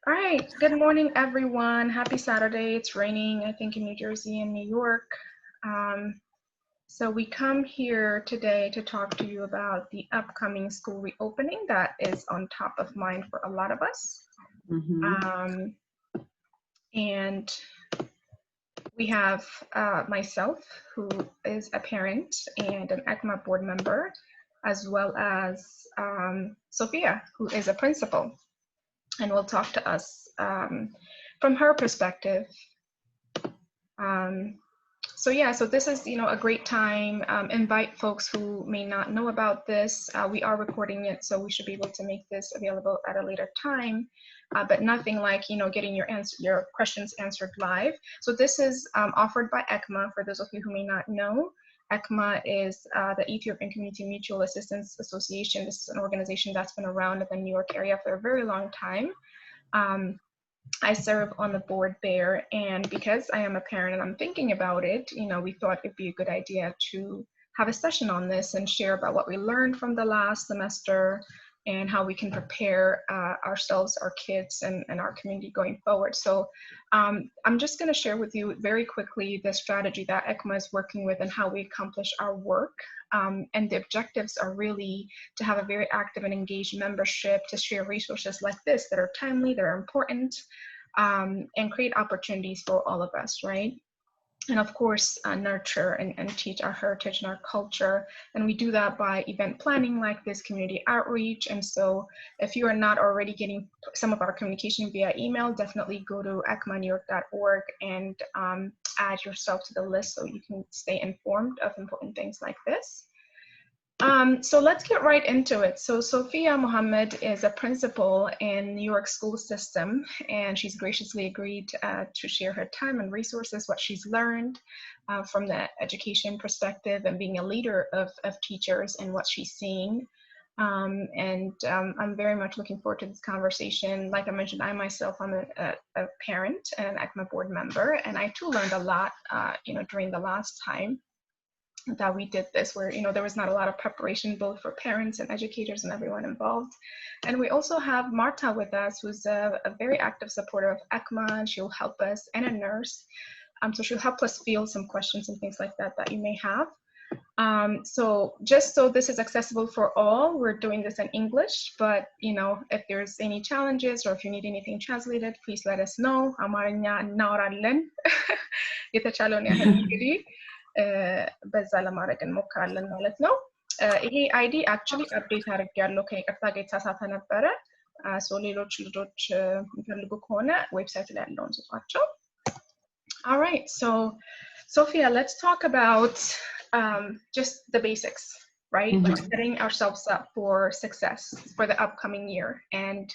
All right, good morning, everyone. Happy Saturday. It's raining, I think, in New Jersey and New York. So we come here today to talk to you about the upcoming school reopening that is on top of mind for a lot of us. And we have myself, who is a parent and an ECMA board member, as well as Sophia, who is a principal, and will talk to us from her perspective. So this is, a great time. Invite folks who may not know about this. We are recording it, so we should be able to make this available at a later time. But nothing like, getting your questions answered live. So this is offered by ECMA, for those of you who may not know. ECMA is the Ethiopian Community Mutual Assistance Association. This is an organization that's been around in the New York area for a very long time. I serve on the board there, and because I am a parent and I'm thinking about it, we thought it'd be a good idea to have a session on this and share about what we learned from the last semester and how we can prepare ourselves, our kids, and our community going forward. So I'm just going to share with you very quickly the strategy that ECMA is working with and how we accomplish our work. And the objectives are really to have a very active and engaged membership, to share resources like this that are timely, that are important, and create opportunities for all of us, right? And of course, nurture and teach our heritage and our culture. And we do that by event planning like this, community outreach. And so if you are not already getting some of our communication via email, definitely go to ecmanewyork.org and add yourself to the list so you can stay informed of important things like this. So let's get right into it. So Sophia Mohammed is a principal in New York school system, and she's graciously agreed to share her time and resources, what she's learned from the education perspective and being a leader of teachers and what she's seeing. I'm very much looking forward to this conversation. Like I mentioned, I myself am a parent and an ECMA board member, and I too learned a lot, during the last time that we did this, where there was not a lot of preparation both for parents and educators and everyone involved. And we also have Marta with us, who's a very active supporter of ECMA, and she'll help us, and a nurse. So she'll help us field some questions and things like that that you may have. So just so this is accessible for all, we're doing this in English, but if there's any challenges or if you need anything translated, please let us know. አማርኛ እናወራለን የተቻለውን ያህል እንግዲህ በዛ ለማድረግ እንሞክራለን ማለት ነው። ይሄ አይዲ አክቹሊ አፕዴት አድርጌያለሁ ከይቅርታ ጋር የተሳሳተ ነበረ። ሶ ሌሎች ልጆች የሚፈልጉ ከሆነ ዌብሳይት ላይ ያለውን ስጧቸው። All right, so Sophia, let's talk about just the basics, right? Like setting ourselves up for success for the upcoming year. And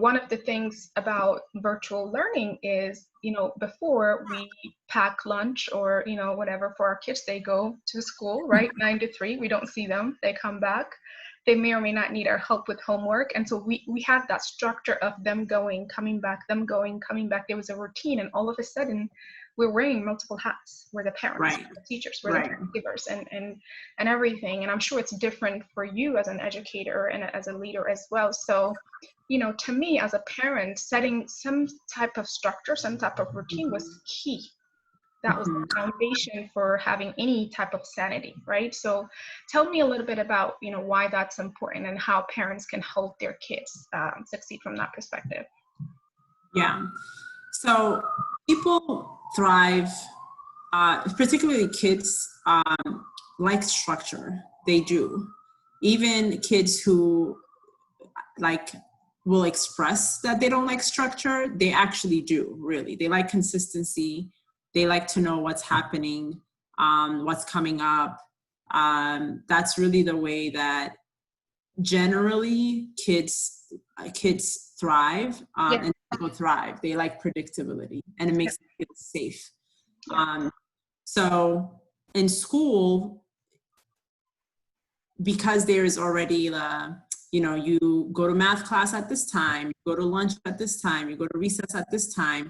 one of the things about virtual learning is, before we pack lunch or, whatever for our kids, they go to school, right? 9 to 3, we don't see them, they come back. They may or may not need our help with homework. And so we had that structure of them going, coming back, them going, coming back. There was a routine, and all of a sudden we're wearing multiple hats. We're the parents, right. We're the teachers, we're the caregivers and everything. And I'm sure it's different for you as an educator and as a leader as well. So, to me as a parent, setting some type of structure, some type of routine was key. That was the foundation for having any type of sanity, right? So tell me a little bit about, why that's important and how parents can help their kids succeed from that perspective. Yeah, so people thrive, particularly kids, like structure. They do. Even kids who will express that they don't like structure, they actually do, really. They like consistency. They like to know what's happening, what's coming up. That's really the way that generally kids thrive, and people thrive. They like predictability, and it makes them feel safe. So in school, because there's already you go to math class at this time, you go to lunch at this time, you go to recess at this time.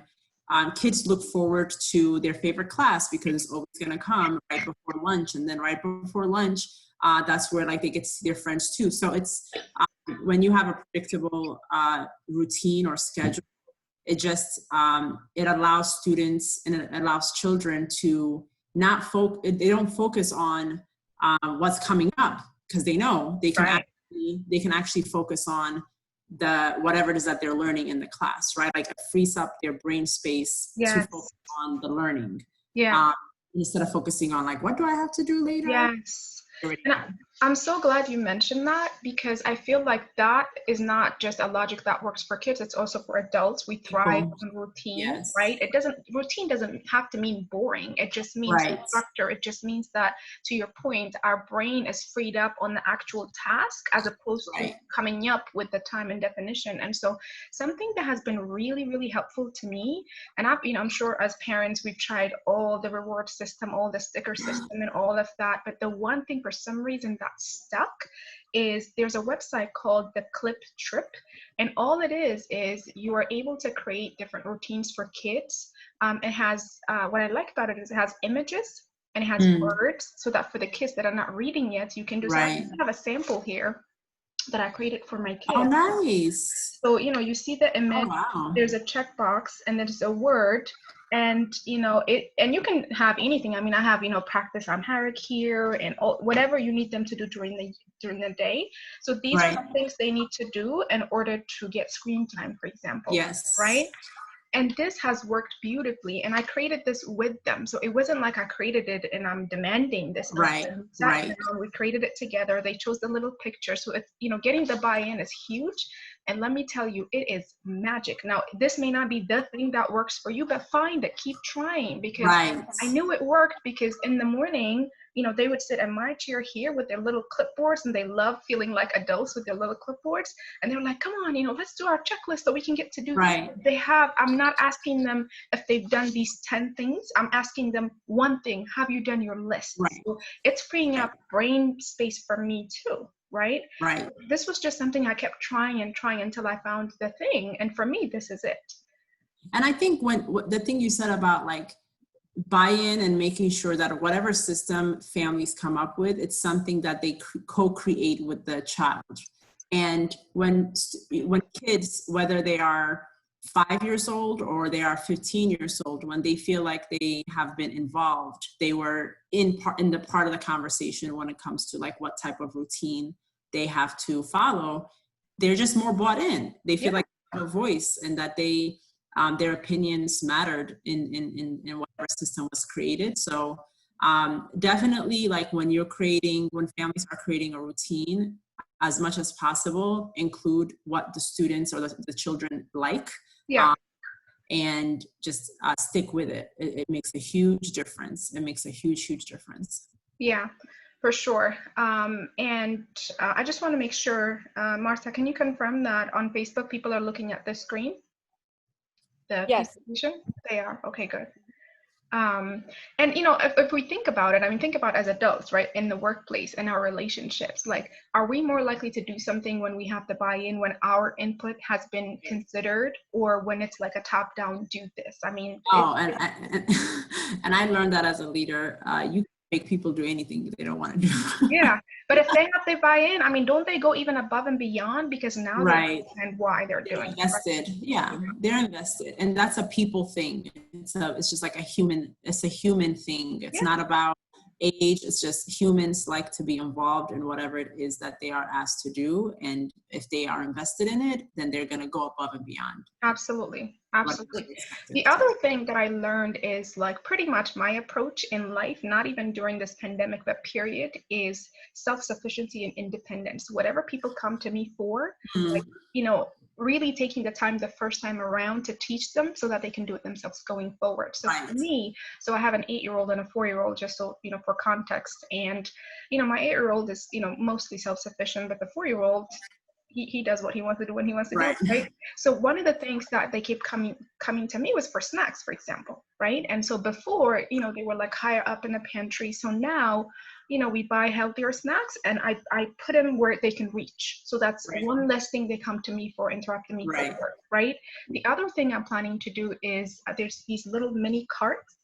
Kids look forward to their favorite class because it's always going to come right before lunch, and then right before lunch, that's where they get to see their friends too. So it's when you have a predictable routine or schedule, It just, it allows students and it allows children to not they don't focus on what's coming up, because they know they can Right. actually focus on whatever it is that they're learning in the class, right? Like it frees up their brain space to focus Yes. on the learning, Yeah. instead of focusing on like, what do I have to do later? Yes. And I'm so glad you mentioned that, because I feel like that is not just a logic that works for kids, it's also for adults. We thrive People, on routine, yes, right? Routine doesn't have to mean boring. It just means right, structure. It just means that, to your point, our brain is freed up on the actual task as opposed to right. coming up with the time and definition. And so something that has been really, really helpful to me, and I'm sure as parents, we've tried all the reward system, all the sticker system and all of that. But the one thing for some reason that stuck is there's a website called the Clip Trip. And all it is you are able to create different routines for kids. It has, what I like about it is it has images and it has words, so that for the kids that are not reading yet, you can do. So I Right. have a sample here that I created for my Oh, kids. nice. So, you see the image, Oh, wow. there's a checkbox, and there's a word, and, and you can have anything. I mean, I have, practice Amharic here, and whatever you need them to do during the day. So these are Right. the things they need to do in order to get screen time, for example. Yes. Right? And this has worked beautifully. And I created this with them. So it wasn't like I created it and I'm demanding this. Right. We sat Right. down, we created it together. They chose the little picture. So it's, getting the buy-in is huge. And let me tell you, it is magic. Now, this may not be the thing that works for you, but find it, keep trying, because Right. I knew it worked, because in the morning, they would sit in my chair here with their little clipboards, and they love feeling like adults with their little clipboards. And they were like, come on, let's do our checklist so we can get to do Right. this. I'm not asking them if they've done these 10 things. I'm asking them one thing: have you done your list? Right. So it's freeing up brain space for me too, right? Right. This was just something I kept trying and trying until I found the thing. And for me, this is it. And I think the thing you said about like buy-in and making sure that whatever system families come up with, it's something that they co-create with the child. And when kids, whether they are 5 years old or they are 15 years old, when they feel like they have been involved, they were in the part of the conversation when it comes to like what type of routine they have to follow, they're just more bought in. They feel like they have a voice, and that they their opinions mattered in whatever system was created. So definitely, like when families are creating a routine, as much as possible, include what the students or the children like. Yeah. And just stick with it. It makes a huge difference. It makes a huge, huge difference. Yeah, for sure. And I just want to make sure, Martha, can you confirm that on Facebook people are looking at the screen? Yes. Presentation? They are. Okay, good. And if we think about it, I mean, think about as adults, right, in the workplace and our relationships, like, are we more likely to do something when we have the buy-in, when our input has been considered, or when it's like a top-down do this? I mean, and I learned that as a leader, you make people do anything they don't want to do. Yeah, but if they have the buy-in, I mean, don't they go even above and beyond, because now they understand why they're doing invested. Right? Yeah, they're invested, and that's a people thing. It's just like a human thing. It's not about age. It's just humans like to be involved in whatever it is that they are asked to do, and if they are invested in it, then they're going to go above and beyond. Absolutely. The other thing that I learned is, like, pretty much my approach in life, not even during this pandemic, but period, is self-sufficiency and independence. Whatever people come to me for, like, really taking the time the first time around to teach them so that they can do it themselves going forward. So for me, I have an 8-year-old and a 4-year-old, just so, for context. And, my 8-year-old is, mostly self-sufficient, but the 4-year-old, he does what he wants to do when he wants to do it, right? So one of the things that they keep coming to me was for snacks, for example, right? And so before, they were like higher up in the pantry. So now, we buy healthier snacks, and I put them where they can reach. So that's one less thing they come to me for, interrupting me for work, right? The other thing I'm planning to do is there's these little mini carts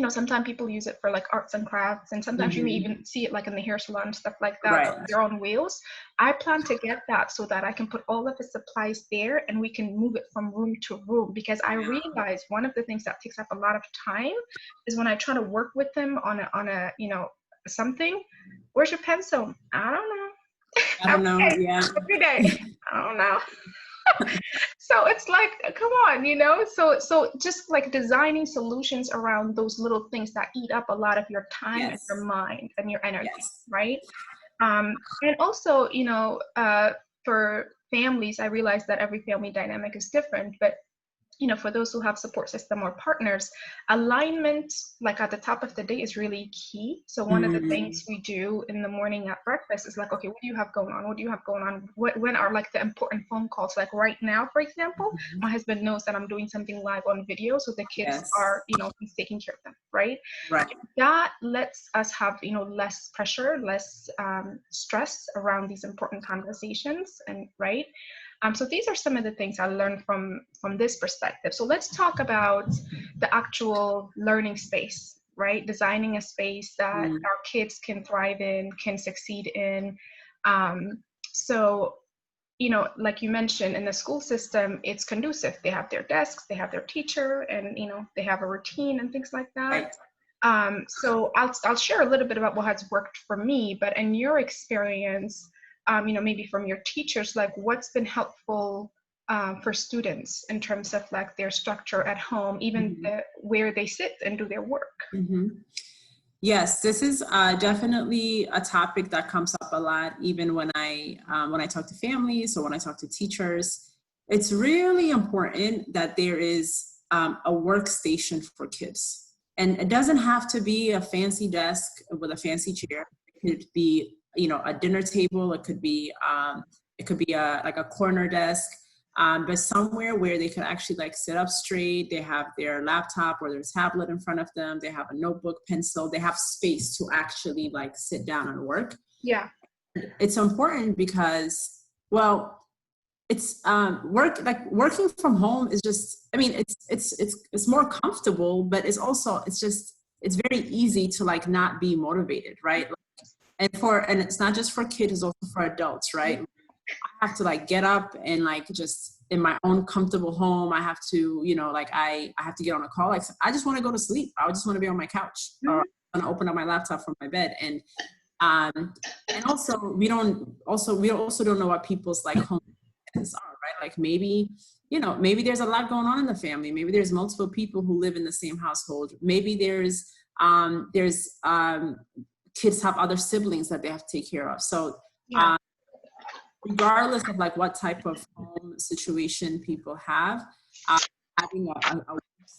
sometimes people use it for like arts and crafts, and sometimes you may even see it like in the hair salon, stuff like that, Right. on their own wheels. I plan to get that so that I can put all of the supplies there and we can move it from room to room, because I realize one of the things that takes up a lot of time is when I try to work with them on a something. Where's your pencil? I don't know. I don't know. Okay, Yeah. every day. I don't know. So it's like, come on, so just like designing solutions around those little things that eat up a lot of your time and your mind and your energy, right? And also, for families, I realize that every family dynamic is different, but for those who have support system or partners, alignment, like at the top of the day, is really key. So one of the things we do in the morning at breakfast is like, okay, what do you have going on? What do you have going on? When are like the important phone calls? Like right now, for example, my husband knows that I'm doing something live on video, so the kids are, he's taking care of them, right? Right. That lets us have, less pressure, less stress around these important conversations, and right. So these are some of the things I learned from this perspective. So let's talk about the actual learning space, right? Designing a space that our kids can thrive in, can succeed in. So, like you mentioned, in the school system, it's conducive. They have their desks, they have their teacher, and, they have a routine and things like that. Right. So I'll share a little bit about what has worked for me, but in your experience, maybe from your teachers, like what's been helpful for students in terms of like their structure at home, even where they sit and do their work. Yes, this is definitely a topic that comes up a lot, even when I talk to families or when I talk to teachers. It's really important that there is a workstation for kids. And it doesn't have to be a fancy desk with a fancy chair. It could be, a dinner table. It could be like a corner desk, but somewhere where they could actually like sit up straight. They have their laptop or their tablet in front of them. They have a notebook, pencil. They have space to actually like sit down and work. Yeah. It's important because, well, it's working from home is just, I mean, it's more comfortable, but it's very easy to like not be motivated, right? And it's not just for kids, it's also for adults, right? I have to like get up and like just in my own comfortable home, I have to, I have to get on a call. Like I just want to go to sleep. I just want to be on my couch or I want to open up my laptop from my bed. And also we also don't know what people's like home are, right? Like maybe there's a lot going on in the family. Maybe there's multiple people who live in the same household. Maybe there's kids have other siblings that they have to take care of. So regardless of like what type of home situation people have, having a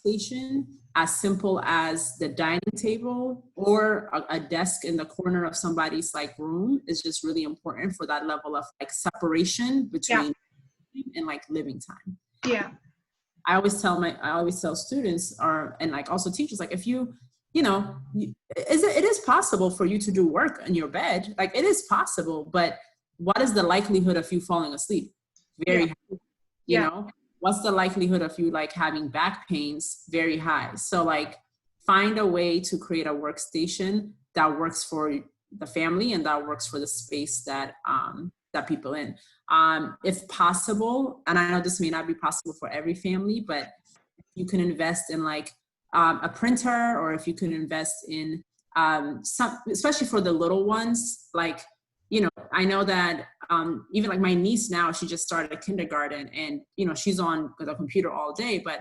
workstation as simple as the dining table or a desk in the corner of somebody's like room is just really important for that level of like separation between and like living time. Yeah. I always tell students and like also teachers, like if it is possible for you to do work in your bed. Like it is possible, but what is the likelihood of you falling asleep? Very high. You know, what's the likelihood of you like having back pains? Very high. So like find a way to create a workstation that works for the family and that works for the space that people in. If possible, and I know this may not be possible for every family, but you can invest in like a printer, or if you can invest in some, especially for the little ones, like, I know that even like my niece now, she just started a kindergarten and, she's on the computer all day, but,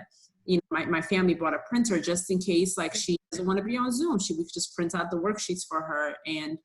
my family bought a printer just in case, like she doesn't want to be on Zoom. We could just print out the worksheets for her and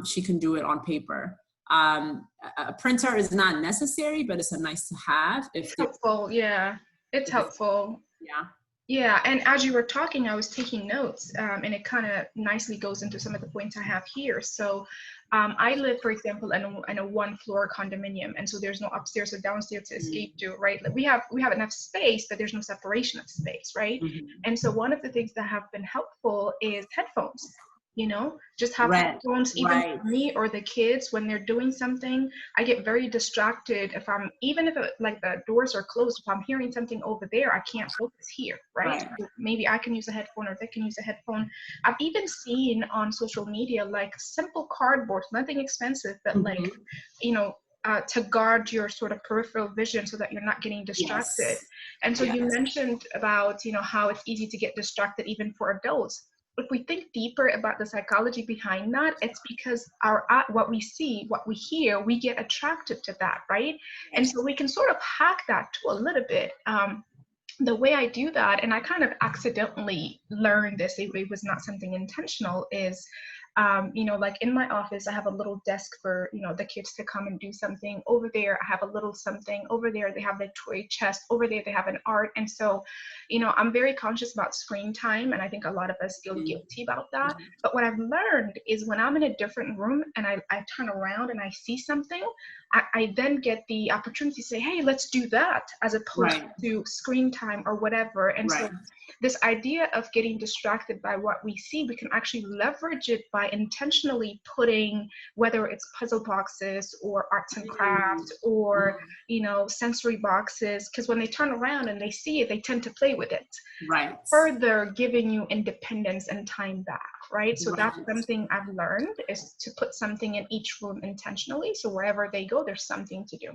she can do it on paper. A printer is not necessary, but it's a nice to have. It's helpful. Yeah, it's helpful. Yeah. Yeah, and as you were talking, I was taking notes, and it kind of nicely goes into some of the points I have here. So I live, for example, in a one-floor condominium, and so there's no upstairs or downstairs to escape to, right? Like we have enough space, but there's no separation of space, right? And so one of the things that have been helpful is headphones. You know, just have Right. headphones. Even Right. for me or the kids, when they're doing something, I get very distracted if I'm, even if like the doors are closed, if I'm hearing something over there, I can't focus here, right? Right. So maybe I can use a headphone or they can use a headphone. I've even seen on social media like simple cardboard, nothing expensive, but like, Mhm. you know, to guard your sort of peripheral vision so that you're not getting distracted. Yes. And so Yes. you mentioned about, you know, how it's easy to get distracted even for adults. If we think deeper about the psychology behind that, it's because what we see, what we hear, we get attracted to that, right? And Yes. so we can sort of hack that too a little bit. The way I do that, and I kind of accidentally learned this, it was not something intentional, is you know, like in my office, I have a little desk for, you know, the kids to come and do something. Over there, I have a little something. Over there, they have the toy chest. Over there, they have an art. And so, you know, I'm very conscious about screen time. And I think a lot of us feel guilty about that. But what I've learned is when I'm in a different room and I turn around and I see something, I then get the opportunity to say, hey, let's do that, as opposed Right. to screen time or whatever. And so Right. this idea of getting distracted by what we see, we can actually leverage it by intentionally putting, whether it's puzzle boxes or arts and crafts or, you know, sensory boxes, because when they turn around and they see it, they tend to play with it. Right. Further giving you independence and time back, right? So that's Right. something I've learned, is to put something in each room intentionally. So wherever they go, there's something to do.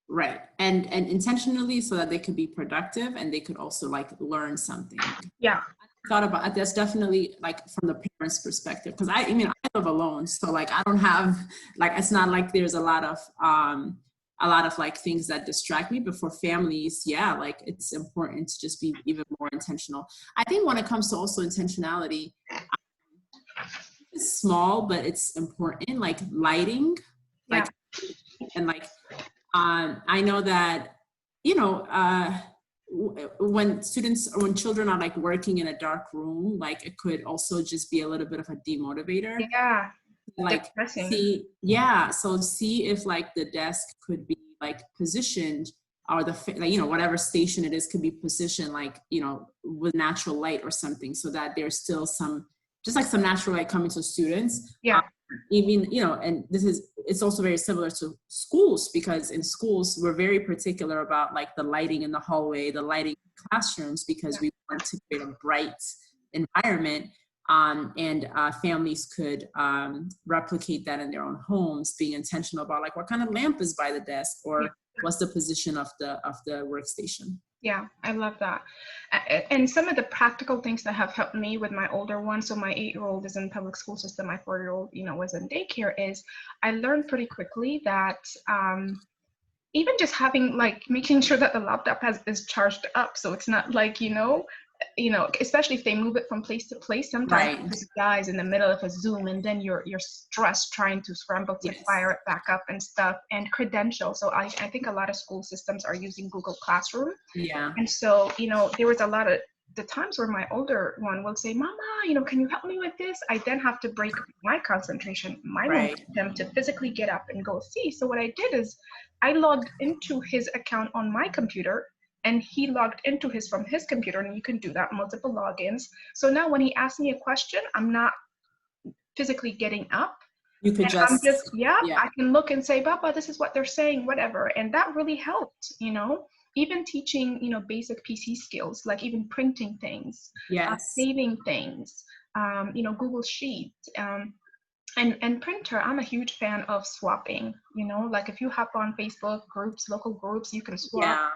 Right. And intentionally, so that they could be productive and they could also like learn something. Yeah. Thought about that's definitely like from the parents' perspective, because I mean I live alone, so like I don't have like, it's not like there's a lot of like things that distract me. But for families, yeah, like it's important to just be even more intentional. I think when it comes to also intentionality, it's small but it's important, like lighting, Yeah. like, and like I know that, you know, when children are like working in a dark room, like it could also just be a little bit of a demotivator. Yeah. Like, Depressing. so see if like the desk could be like positioned, or like, you know, whatever station it is could be positioned like, you know, with natural light or something, so that there's still some, just like some natural light coming to students. Yeah. Even, you know, and it's also very similar to schools, because in schools we're very particular about like the lighting in the hallway, the lighting in classrooms, because we want to create a bright environment. And families could replicate that in their own homes, being intentional about like what kind of lamp is by the desk, or what's the position of the workstation. Yeah, I love that. And some of the practical things that have helped me with my older one, so my 8-year-old is in public school system, my 4-year-old, you know, was in daycare, is I learned pretty quickly that even just having, like, making sure that the laptop is charged up, so it's not like, you know, especially if they move it from place to place, sometimes Right. it just dies in the middle of a Zoom, and then you're stressed trying to scramble to fire it back up and stuff. And credentials. So I think a lot of school systems are using Google Classroom. Yeah. And so, you know, there was a lot of the times where my older one will say, Mama, you know, can you help me with this? I then have to break my concentration, my momentum, to physically get up and go see. So what I did is I logged into his account on my computer, and he logged into his from his computer, and you can do that, multiple logins. So now when he asks me a question, I'm not physically getting up. You could And I'm just, yeah. I can look and say, Papa, this is what they're saying, whatever. And that really helped, you know, even teaching, you know, basic PC skills, like even printing things, Yes. saving things, you know, Google Sheets. And printer, I'm a huge fan of swapping, you know, like if you hop on Facebook groups, local groups, you can swap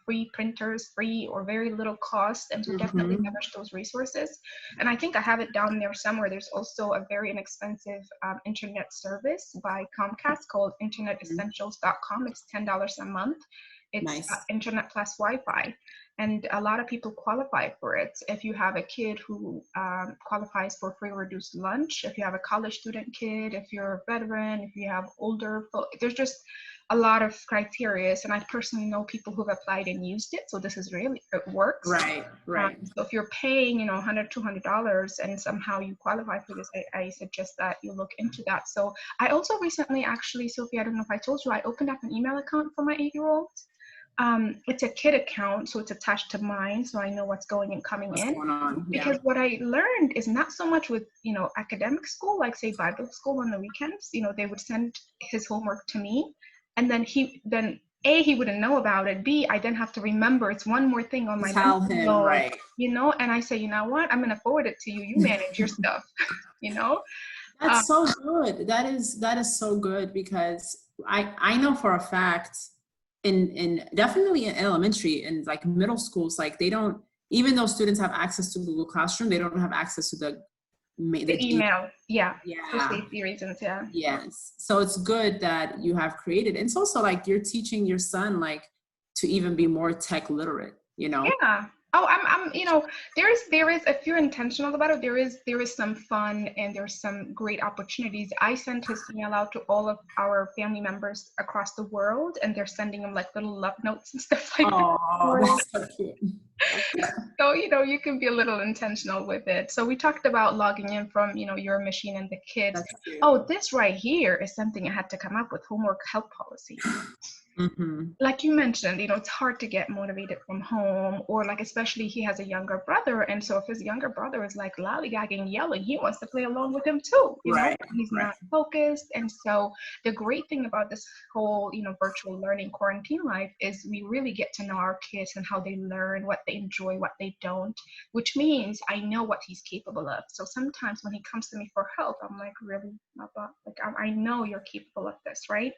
free printers, free or very little cost. And so definitely leverage those resources. And I think I have it down there somewhere. There's also a very inexpensive internet service by Comcast called internetessentials.com. It's $10 a month. It's internet plus Wi-Fi. And a lot of people qualify for it. If you have a kid who qualifies for free reduced lunch, if you have a college student kid, if you're a veteran, if you have older folks, there's just a lot of criteria. And I personally know people who've applied and used it. So this is really, it works. Right. So if you're paying, you know, $100, $200 and somehow you qualify for this, I suggest that you look into that. So I also recently, actually, Sophie, I don't know if I told you, I opened up an email account for my 8-year-old. It's a kid account, so it's attached to mine, so I know what's going and coming What's in. going on? Yeah. Because what I learned is not so much with, academic school, like say Bible school on the weekends, they would send his homework to me, and then he wouldn't know about it. B, I then have to remember it's one more thing on my Tell mental him, load, right. and I say, you know what, I'm going to forward it to you. You manage your stuff, That's so good. That is so good, because I know for a fact in definitely in elementary and like middle schools, like they don't, even though students have access to Google Classroom, they don't have access to the email. Yeah. For Yeah. safety reasons. Yeah. Yes. So it's good that you have created. And it's also like you're teaching your son like to even be more tech literate, Yeah. Oh, I'm, there is, if you're intentional about it, there is some fun and there's some great opportunities. I sent his email out to all of our family members across the world, and they're sending him like little love notes and stuff like that. Oh, that's so cute. So, you can be a little intentional with it. So we talked about logging in from, your machine and the kids. That's cute. Oh, this right here is something I had to come up with, homework help policy. Mm-hmm. Like you mentioned, it's hard to get motivated from home, or like, especially he has a younger brother. And so if his younger brother is like lollygagging, yelling, he wants to play along with him too, Right, he's right. not focused. And so the great thing about this whole, virtual learning quarantine life is we really get to know our kids and how they learn, what they enjoy, what they don't, which means I know what he's capable of. So sometimes when he comes to me for help, I'm like, really, Papa? Like, I know you're capable of this, right?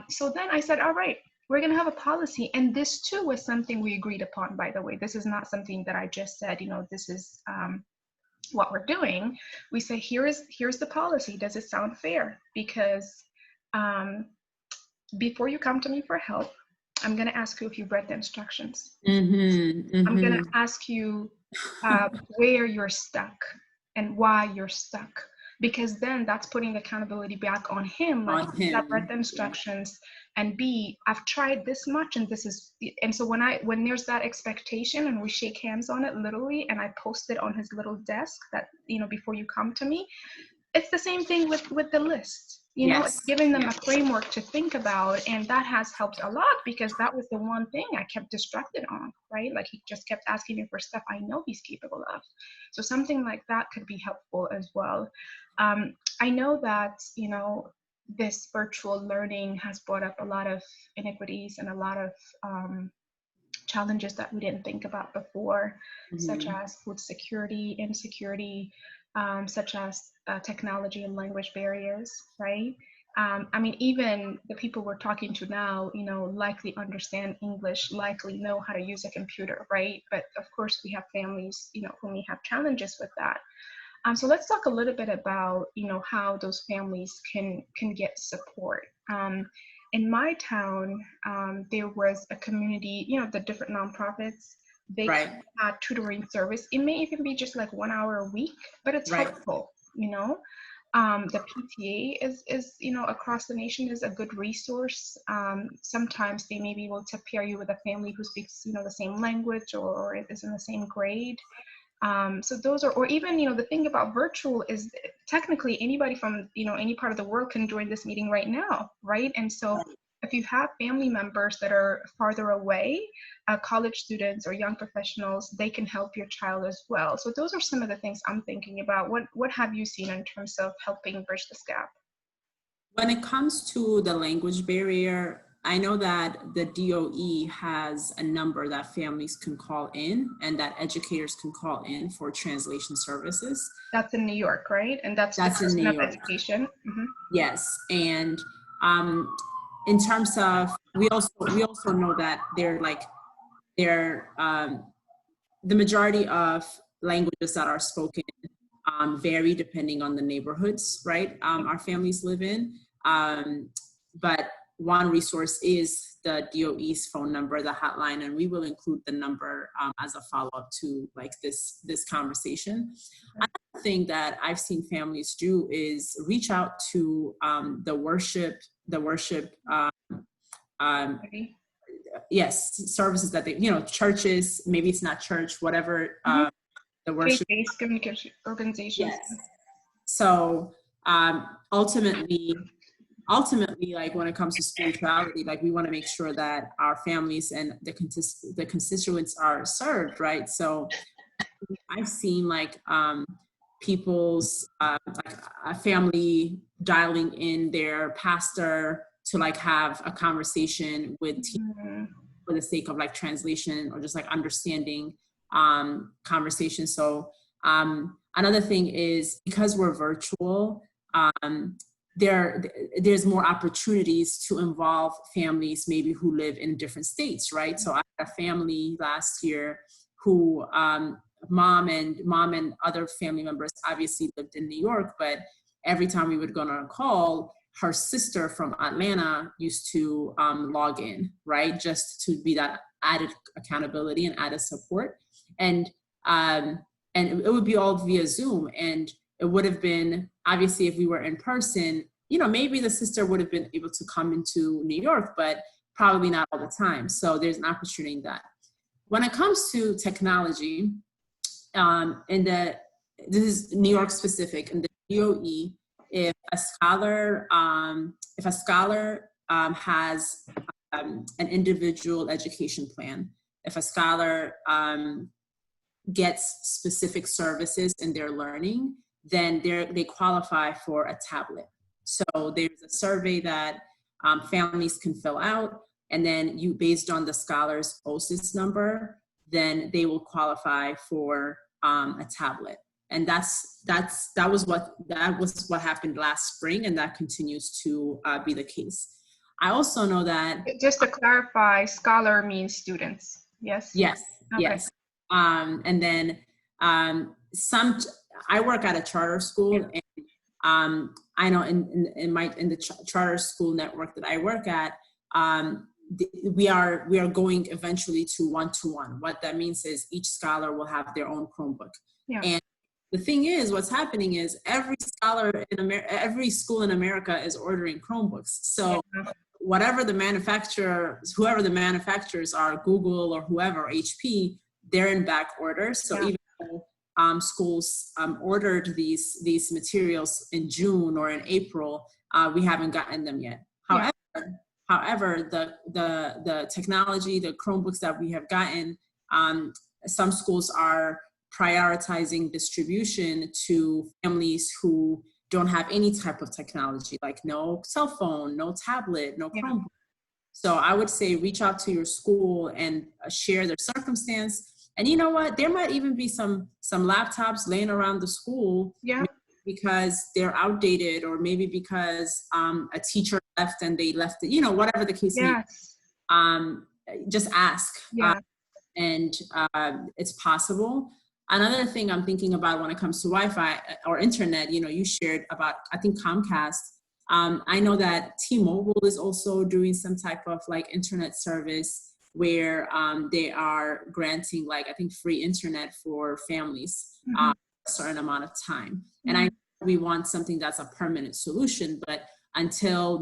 So then I said, all right, we're going to have a policy. And this too was something we agreed upon, by the way. This is not something that I just said, this is what we're doing. We say, here's the policy. Does it sound fair? Because before you come to me for help, I'm going to ask you if you've read the instructions. Mm-hmm, mm-hmm. I'm going to ask you where you're stuck and why you're stuck. Because then that's putting accountability back on him. Like, I've read the instructions, and B, I've tried this much, and this is, and so when there's that expectation and we shake hands on it literally, and I post it on his little desk that, before you come to me, it's the same thing with the list. It's giving them a framework to think about, and that has helped a lot, because that was the one thing I kept distracted on, right? Like, he just kept asking me for stuff I know he's capable of. So something like that could be helpful as well. I know that, this virtual learning has brought up a lot of inequities and a lot of challenges that we didn't think about before, such as food security, insecurity, such as technology and language barriers, right? Even the people we're talking to now, likely understand English, likely know how to use a computer, right? But of course, we have families, who may have challenges with that. So let's talk a little bit about, how those families can get support. In my town, there was a community, the different nonprofits, they had tutoring service. It may even be just like 1 hour a week, but it's helpful, The PTA is, across the nation is a good resource. Sometimes they may be able to pair you with a family who speaks, the same language or is in the same grade. So those are, or even, the thing about virtual is technically anybody from, any part of the world can join this meeting right now, right? And so if you have family members that are farther away, college students or young professionals, they can help your child as well. So those are some of the things I'm thinking about. What have you seen in terms of helping bridge this gap? When it comes to the language barrier, I know that the DOE has a number that families can call in and that educators can call in for translation services. That's in New York, right? And that's in New York. Education. Mm-hmm. Yes, and in terms of, we also know that the majority of languages that are spoken vary depending on the neighborhoods, right? Our families live in, but one resource is the DOE's phone number, the hotline, and we will include the number as a follow-up to like this conversation. Another thing that I've seen families do is reach out to the worship services that they, churches, maybe it's not church, whatever, the worship. Faith-based communication organizations. Yes. So ultimately, ultimately, like when it comes to spirituality, like we want to make sure that our families and the constituents are served, right? So I've seen like people's like a family dialing in their pastor to like have a conversation with for the sake of like translation or just like understanding conversation. So another thing is because we're virtual, there's more opportunities to involve families maybe who live in different states, right? So I had a family last year who mom and other family members obviously lived in New York, but every time we would go on a call, her sister from Atlanta used to log in, right? Just to be that added accountability and added support. And it would be all via Zoom. And it would have been, obviously, if we were in person, you know, maybe the sister would have been able to come into New York, but probably not all the time. So there's an opportunity in that. When it comes to technology, this is New York specific, in the DOE, if a scholar has an individual education plan, if a scholar gets specific services in their learning, then they qualify for a tablet. So there's a survey that families can fill out, and then you, based on the scholar's OSIS number, then they will qualify for a tablet. And that was what happened last spring, and that continues to be the case. I also know that, just to clarify, scholar means students. Yes. Yes. Okay. Yes. And then I work at a charter school, and I know in the charter school network that I work at, we are going eventually to one-to-one. What that means is each scholar will have their own Chromebook. Yeah. And the thing is, what's happening is every school in America is ordering Chromebooks. So whoever the manufacturers are, Google or whoever, HP, they're in back order. So even though schools ordered these materials in June or in April, we haven't gotten them yet. However, the technology, the Chromebooks that we have gotten, some schools are prioritizing distribution to families who don't have any type of technology, like no cell phone, no tablet, no Chromebook. So I would say reach out to your school and share their circumstance. And you know what? There might even be some laptops laying around the school because they're outdated, or maybe because a teacher left and they left it, you know, whatever the case may be. Just ask. And it's possible. Another thing I'm thinking about when it comes to Wi-Fi or internet, you know, you shared about, I think, Comcast. I know that T-Mobile is also doing some type of like internet service where they are granting, like, I think, free internet for families a certain amount of time. And I know we want something that's a permanent solution, but until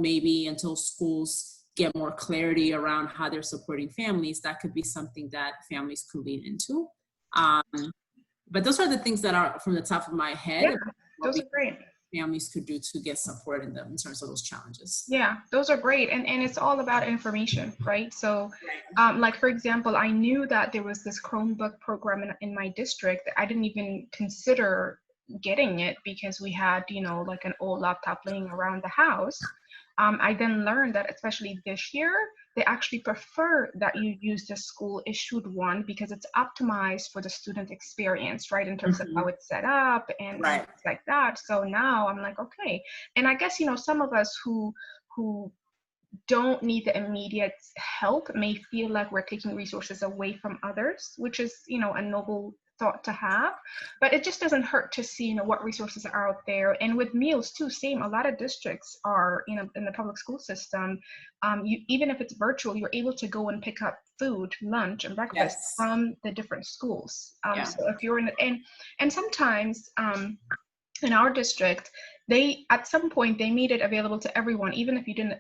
schools get more clarity around how they're supporting families, that could be something that families could lean into. But those are the things that are from the top of my head. Yeah, those are great. Families could do to get support in them in terms of those challenges. Yeah, those are great. And it's all about information, right? So like, for example, I knew that there was this Chromebook program in my district. I didn't even consider getting it because we had, you know, like an old laptop laying around the house. I then learned that, especially this year, they actually prefer that you use the school issued one because it's optimized for the student experience, right? In terms of how it's set up and things like that. So now I'm like, okay. And I guess, you know, some of us who don't need the immediate help may feel like we're taking resources away from others, which is, you know, a noble thought to have, but it just doesn't hurt to see, you know, what resources are out there. And with meals too, same. A lot of districts are, you know, in the public school system, even if it's virtual, you're able to go and pick up food, lunch, and breakfast from the different schools. So if you're in, and sometimes in our district, they at some point they made it available to everyone, even if you didn't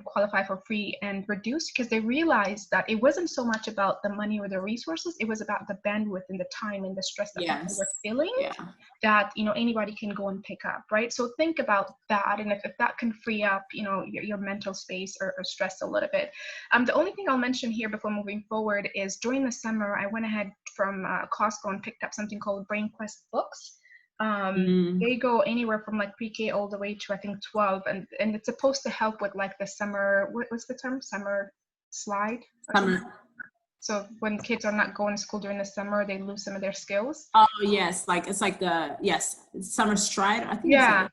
qualify for free and reduced, because they realized that it wasn't so much about the money or the resources, it was about the bandwidth and the time and the stress that people were feeling, that anybody can go and pick up, right? So think about that, and if that can free up your mental space or stress a little bit. The only thing I'll mention here before moving forward is during the summer I went ahead from Costco and picked up something called BrainQuest books. They go anywhere from like pre-K all the way to I think 12, and it's supposed to help with like the summer, what's the term, summer slide, so when kids are not going to school during the summer, they lose some of their skills. Oh yes, like it's like summer stride, I think. Yeah,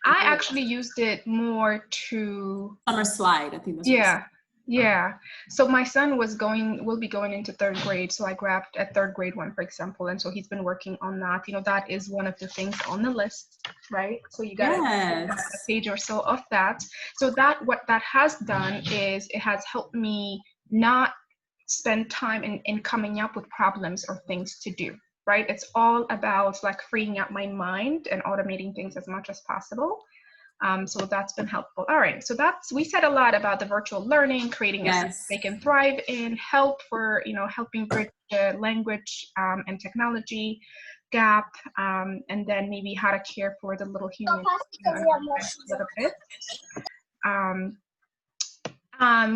I actually used it more to summer slide, I think that's yeah. So my son will be going into 3rd grade. So I grabbed a 3rd grade one, for example. And so he's been working on that. That is one of the things on the list, right? So you got a page or so of that. So what that has done is it has helped me not spend time in coming up with problems or things to do, right? It's all about like freeing up my mind and automating things as much as possible. So that's been helpful. All right, so we said a lot about the virtual learning, creating a space they can thrive in, help for helping bridge the language and technology gap, and then maybe how to care for the little human a little bit.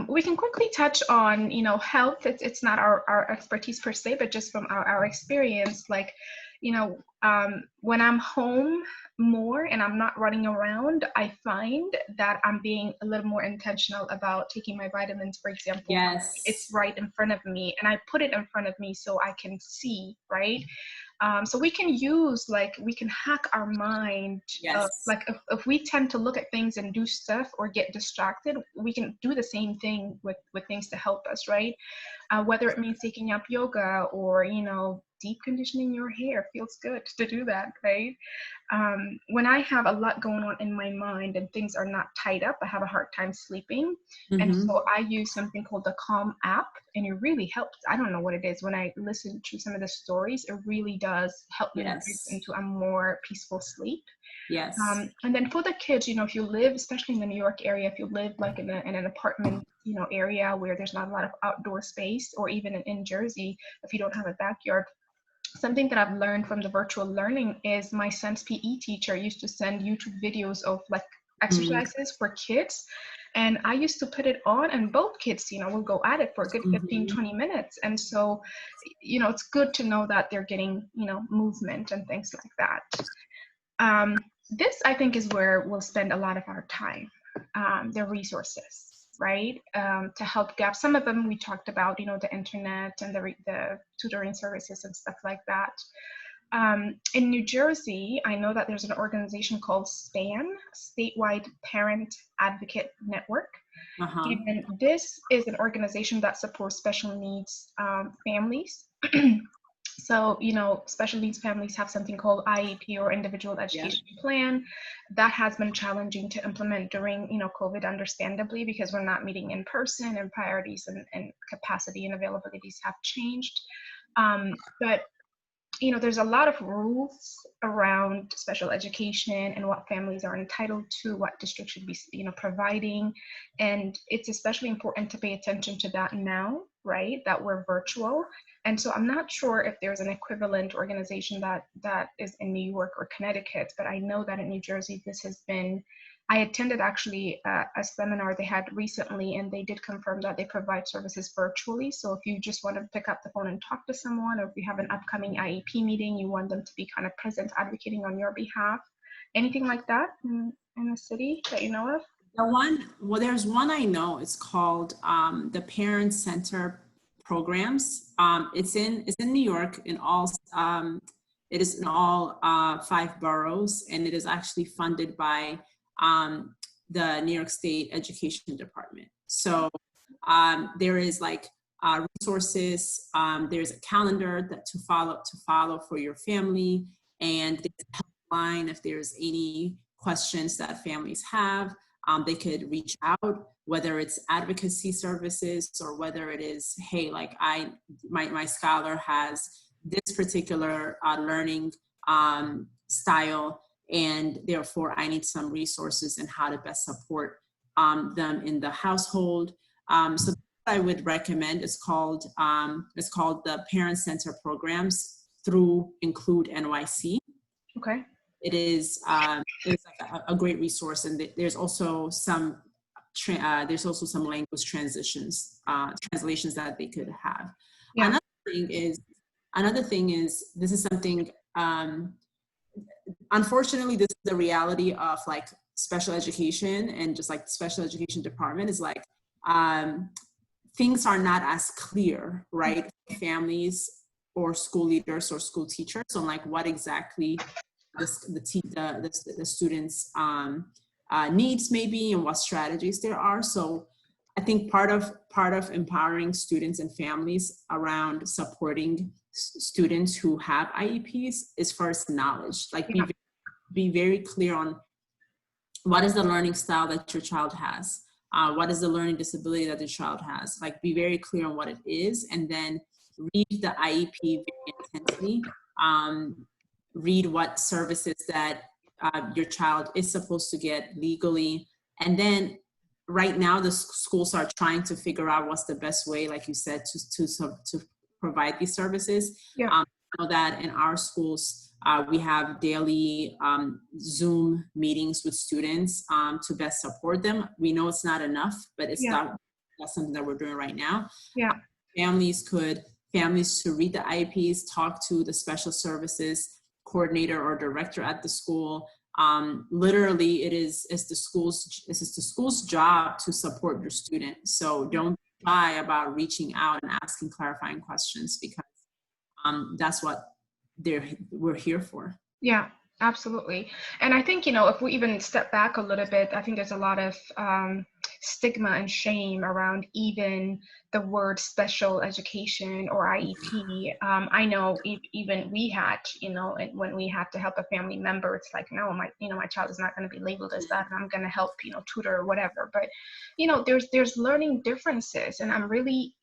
We can quickly touch on health. It's not our expertise per se, but just from our experience, like when I'm home more and I'm not running around, I find that I'm being a little more intentional about taking my vitamins, for example. It's right in front of me, and I put it in front of me so I can see, right? So we can hack our mind. Like if we tend to look at things and do stuff or get distracted, we can do the same thing with things to help us, right? Whether it means taking up yoga or, deep conditioning your hair, feels good to do that, right? When I have a lot going on in my mind and things are not tied up, I have a hard time sleeping. And so I use something called the Calm app, and it really helps. I don't know what it is. When I listen to some of the stories, it really does help me get into a more peaceful sleep. And then for the kids, if you live, especially in the New York area, if you live like in an apartment, area where there's not a lot of outdoor space, or even in Jersey, if you don't have a backyard, something that I've learned from the virtual learning is my son's PE teacher used to send YouTube videos of like exercises for kids. And I used to put it on, and both kids, will go at it for a good 15, 20 minutes. And so, it's good to know that they're getting, movement and things like that. This, I think, is where we'll spend a lot of our time, the resources, right? To help gap. Some of them we talked about, the internet and the tutoring services and stuff like that. In New Jersey, I know that there's an organization called SPAN, Statewide Parent Advocate Network. And this is an organization that supports special needs families. So, special needs families have something called IEP, or Individual Education Plan. That has been challenging to implement during, COVID, understandably, because we're not meeting in person, and priorities and capacity and availabilities have changed. But there's a lot of rules around special education and what families are entitled to, what districts should be, providing. And it's especially important to pay attention to that now, right, that we're virtual. And so I'm not sure if there's an equivalent organization that is in New York or Connecticut, but I know that in New Jersey, this has been, I attended actually a seminar they had recently, and they did confirm that they provide services virtually. So if you just want to pick up the phone and talk to someone, or if you have an upcoming IEP meeting, you want them to be kind of present, advocating on your behalf, anything like that in the city that you know of? There's one I know. It's called the Parent Center Programs. It's in New York, it is in all 5 boroughs, and it is actually funded by the New York State Education Department. So there is like resources, there's a calendar to follow for your family, and there's a helpline if there's any questions that families have. They could reach out, whether it's advocacy services or whether it is, hey, like my scholar has this particular learning style, and therefore I need some resources and how to best support them in the household. So what I would recommend is called the Parent Center Programs through Include NYC. Okay. It is it's like a great resource, and there's also some language translations that they could have. Yeah. Another thing is this is something, unfortunately, this is the reality of like special education, and just like the special education department is like, things are not as clear, right? Families or school leaders or school teachers on like what exactly the students' needs may be and what strategies there are. So I think part of empowering students and families around supporting students who have IEPs is first knowledge. Like be very clear on what is the learning style that your child has. What is the learning disability that the child has? Like, be very clear on what it is, and then read the IEP very intensely. Read what services that your child is supposed to get legally. And then right now, the schools are trying to figure out what's the best way, like you said, to provide these services. Yeah. I know that in our schools, we have daily Zoom meetings with students to best support them. We know it's not enough, but that's something that we're doing right now. Yeah. Families to read the IEPs, talk to the special services coordinator or director at the school. Literally, it's the school's job to support your student. So don't be shy about reaching out and asking clarifying questions, because that's what we're here for. Yeah, absolutely. And I think, if we even step back a little bit, I think there's a lot of stigma and shame around even the word special education or IEP. I know even we had, when we had to help a family member, it's like, no, my child is not going to be labeled as that, and I'm going to help, tutor or whatever. But, there's learning differences. And I'm really,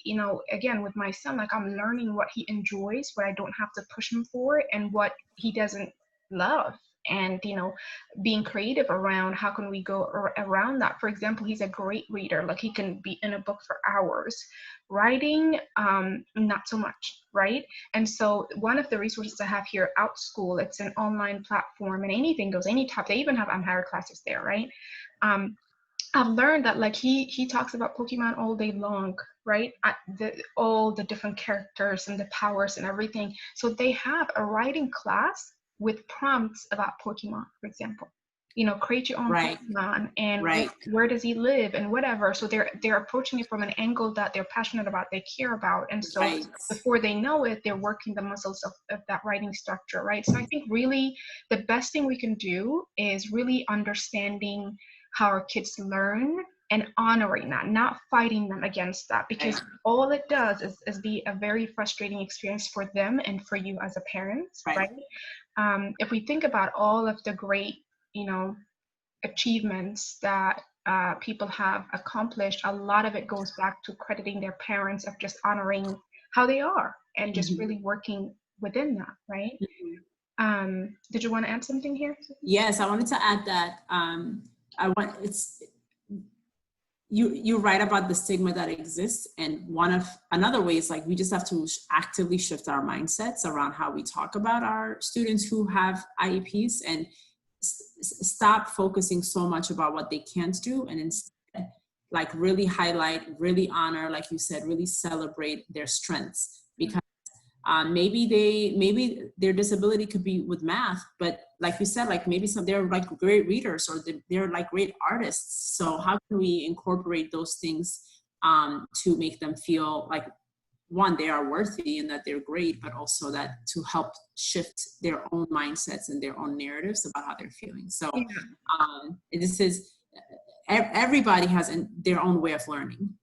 again, with my son, like, I'm learning what he enjoys, what I don't have to push him for, and what he doesn't love. And being creative around how can we go around that. For example, he's a great reader, like he can be in a book for hours. Writing, not so much, right? And so one of the resources I have here, OutSchool, it's an online platform, and anything goes, any type. They even have Amharic classes there, right? I've learned that, like, he talks about Pokemon all day long, right? All the different characters and the powers and everything. So they have a writing class with prompts about Pokemon, for example. Create your own Pokemon, and where does he live and whatever. So they're approaching it from an angle that they're passionate about, they care about. And so before they know it, they're working the muscles of that writing structure, right? So I think really the best thing we can do is really understanding how our kids learn and honoring that, not fighting them against that, because all it does is be a very frustrating experience for them and for you as a parent, right? If we think about all of the great, achievements that people have accomplished, a lot of it goes back to crediting their parents of just honoring how they are and just really working within that, right? Did you want to add something here? Yes, I wanted to add that you write about the stigma that exists, and another way is like we just have to actively shift our mindsets around how we talk about our students who have IEPs, and stop focusing so much about what they can't do, and instead like really highlight, really honor, like you said, really celebrate their strengths. Because maybe their disability could be with math, but like you said, like maybe they're like great readers, or they're like great artists. So how can we incorporate those things to make them feel like, one, they are worthy and that they're great, but also that to help shift their own mindsets and their own narratives about how they're feeling. So this is, everybody has their own way of learning.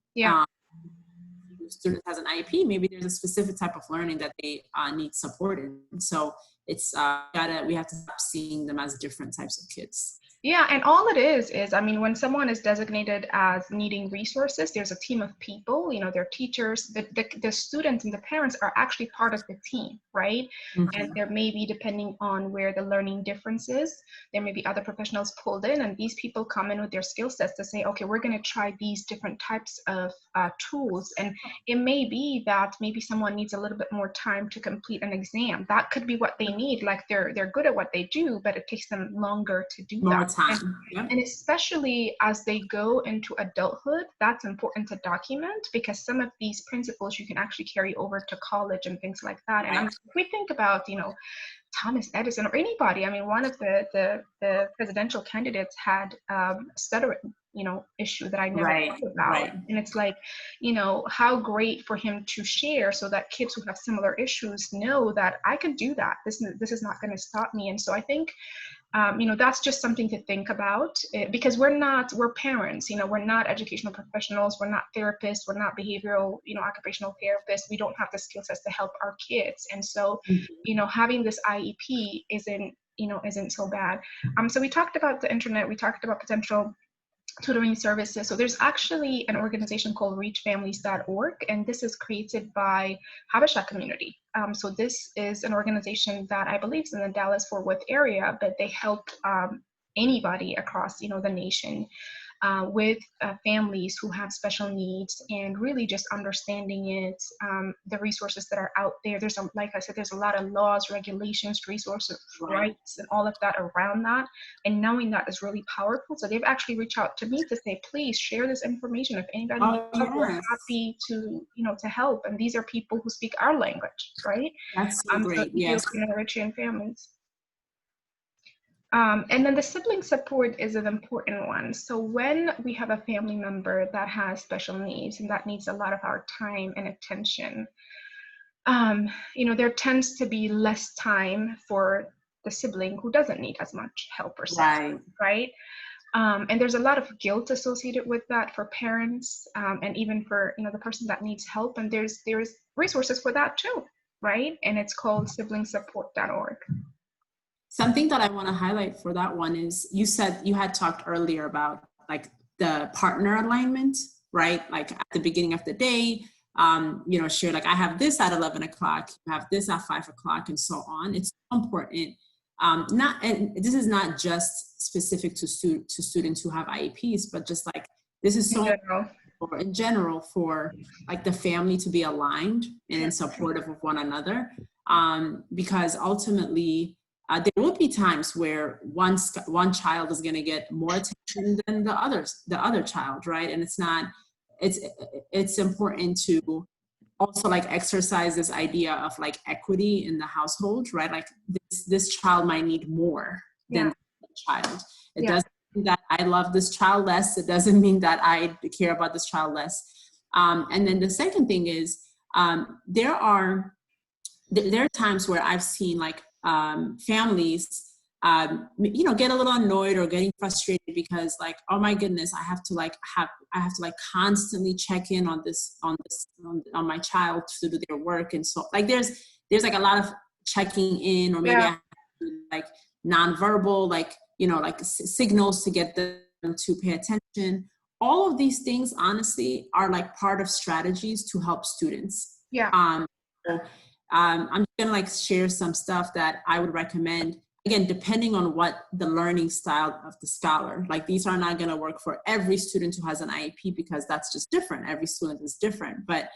Student has an IEP, maybe there's a specific type of learning that they need support in. So it's we have to stop seeing them as different types of kids. Yeah, and all it is, I mean, when someone is designated as needing resources, there's a team of people, their teachers, the students and the parents are actually part of the team, right? And Mhm. there may be, depending on where the learning difference is, there may be other professionals pulled in, and these people come in with their skill sets to say, okay, we're going to try these different types of tools. And it may be that maybe someone needs a little bit more time to complete an exam. That could be what they need. Like they're good at what they do, but it takes them longer to do More that. time. Yep. And especially as they go into adulthood, that's important to document, because some of these principles you can actually carry over to college and things like that. And Right. if we think about, Thomas Edison or anybody, I mean, one of the presidential candidates had a stutter, issue that I never Right. thought about. Right. And it's like, how great for him to share so that kids who have similar issues know that I can do that. This is not going to stop me. And so I think that's just something to think about, because we're parents, we're not educational professionals, we're not therapists, we're not behavioral, occupational therapists. We don't have the skill sets to help our kids. And so, Mhm. having this IEP isn't so bad. So we talked about the internet, we talked about potential tutoring services. So there's actually an organization called reachfamilies.org, and this is created by Habesha community. So this is an organization that I believe is in the Dallas-Fort Worth area, but they help anybody across, the nation with families who have special needs, and really just understanding it, the resources that are out there. Like I said, there's a lot of laws, regulations, resources, Right. rights, and all of that around that. And knowing that is really powerful. So they've actually reached out to me to say, please share this information. If anybody needs Oh, help, we're yes. happy to help. And these are people who speak our language, right? That's so So great. it Yes. can enrich in families. And then the sibling support is an important one. So when we have a family member that has special needs and that needs a lot of our time and attention, there tends to be less time for the sibling who doesn't need as much help or support, Right. right? And there's a lot of guilt associated with that for parents, and even for the person that needs help. And there's resources for that too, right? And it's called siblingsupport.org. Something that I want to highlight for that one is you said you had talked earlier about like the partner alignment, right? Like at the beginning of the day, share like I have this at 11 o'clock, you have this at 5 o'clock, and so on. It's so important. And this is not just specific to students who have IEPs, but just like this is so in general for like the family to be aligned and supportive of one another, because ultimately there will be times where one child is going to get more attention than the other child, right? And it's important to also like exercise this idea of like equity in the household, right? Like this child might need more than the child. It doesn't mean that I love this child less. It doesn't mean that I care about this child less. And then the second thing is there are times where I've seen like families get a little annoyed or getting frustrated because like, oh my goodness, I have to constantly check in on my child to do their work. And so like there's like a lot of checking in, or maybe I have to do, like nonverbal, like signals to get them to pay attention. All of these things honestly are like part of strategies to help students. I'm just gonna like share some stuff that I would recommend, again, depending on what the learning style of the scholar. Like these are not gonna work for every student who has an IEP, because that's just different. Every student is different. But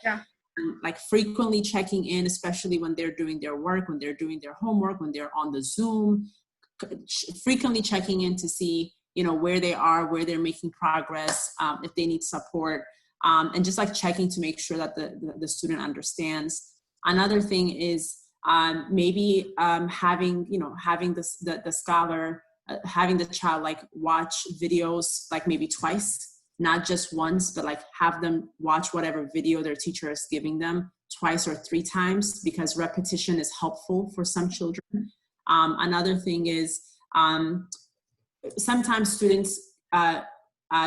like frequently checking in, especially when they're doing their work, when they're doing their homework, when they're on the Zoom, frequently checking in to see where they are, where they're making progress, if they need support, and just like checking to make sure that the student understands. Another thing is maybe having the scholar, having the child like watch videos like maybe twice, not just once, but like have them watch whatever video their teacher is giving them twice or 3 times, because repetition is helpful for some children. Another thing is sometimes students,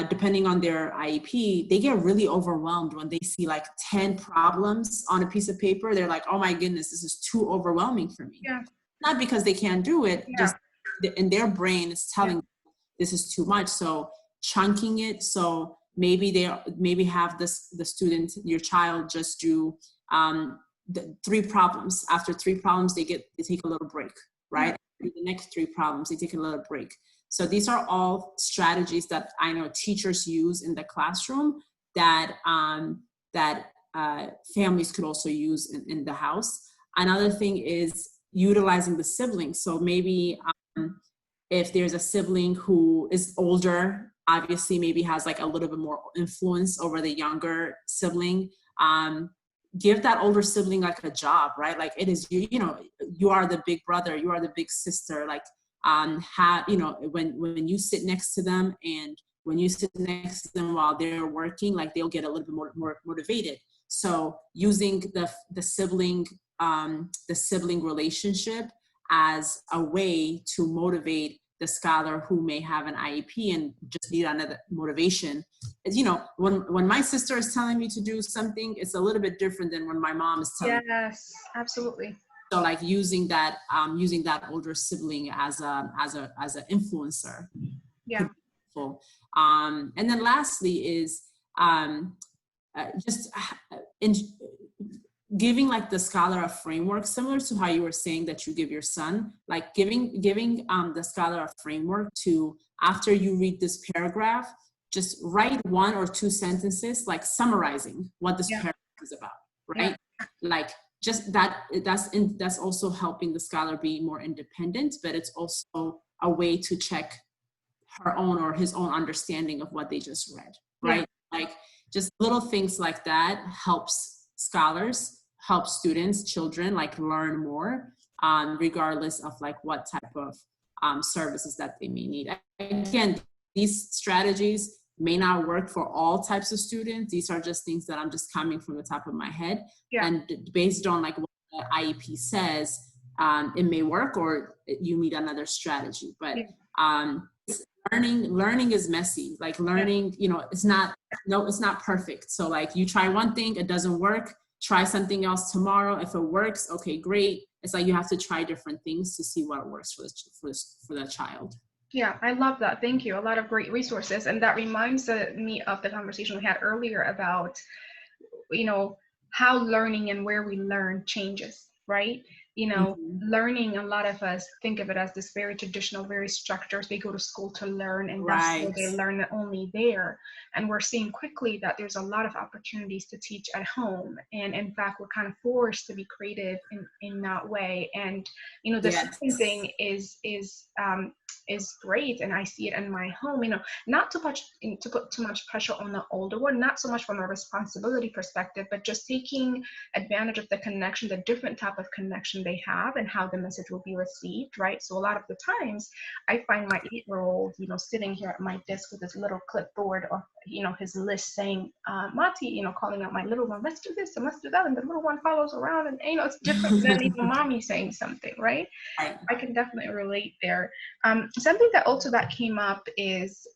depending on their IEP, they get really overwhelmed when they see like 10 problems on a piece of paper. They're like, oh my goodness, this is too overwhelming for me. Not because they can't do it, just in their brain is telling them this is too much. So chunking it, so maybe have the student, your child, just do the 3 problems. After 3 problems, they take a little break, right? The next 3 problems, they take a little break. So these are all strategies that I know teachers use in the classroom that families could also use in the house. Another thing is utilizing the siblings. So maybe if there's a sibling who is older, obviously maybe has like a little bit more influence over the younger sibling, give that older sibling like a job, right? Like it is you know, you are the big brother, you are the big sister, like have, you know, when you sit next to them and when you sit next to them while they're working, like they'll get a little bit more motivated. So using the sibling relationship as a way to motivate the scholar who may have an IEP and just need another motivation. As you know, when my sister is telling me to do something, it's a little bit different than when my mom is telling me. Yes, absolutely. So like using that older sibling as an influencer. Yeah. And then lastly is just giving like the scholar a framework, similar to how you were saying that you give your son, like giving the scholar a framework to, after you read this paragraph, just write 1 or 2 sentences, like summarizing what this paragraph is about, right? Yeah. Like just that's also helping the scholar be more independent, but it's also a way to check her own or his own understanding of what they just read, right? Yeah. Like just little things like that helps scholars, help students, children, like learn more, regardless of like what type of services that they may need. Again, these strategies may not work for all types of students. These are just things that I'm just coming from the top of my head. Yeah. And based on like what the IEP says, it may work or you need another strategy. But learning is messy. Like learning, you know, it's not perfect. So like you try one thing, it doesn't work, try something else tomorrow. If it works, okay, great. It's like you have to try different things to see what works for the child. Yeah, I love that. Thank you. A lot of great resources. And that reminds me of the conversation we had earlier about, you know, how learning and where we learn changes, right? You know, learning, a lot of us think of it as this very traditional, very structured, they go to school to learn and that's where they learn only there. And we're seeing quickly that there's a lot of opportunities to teach at home. And in fact, we're kind of forced to be creative in that way. And, you know, the second thing is great. And I see it in my home, you know, not to put too much pressure on the older one, not so much from a responsibility perspective, but just taking advantage of the connection, the different type of connection they have and how the message will be received, right? So a lot of the times I find my 8-year-old, you know, sitting here at my desk with his little clipboard or, you know, his list saying, Mati, you know, calling out my little one, let's do this and let's do that. And the little one follows around and, you know, it's different than even mommy saying something, right? I can definitely relate there. Something that came up is,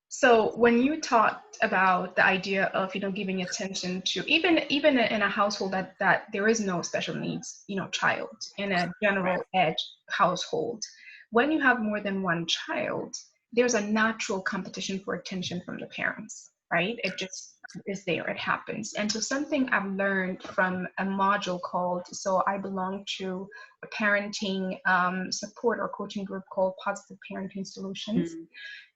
so when you talked about the idea of, you know, giving attention to even in a household that there is no special needs, you know, child, in a general ed household, when you have more than one child, there's a natural competition for attention from the parents, right? It just is there, it happens. And so something I've learned from a module called, so I belong to a parenting support or coaching group called Positive Parenting Solutions.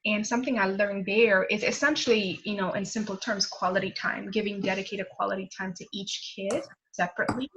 And something I learned there is essentially, you know, in simple terms, quality time, giving dedicated quality time to each kid separately,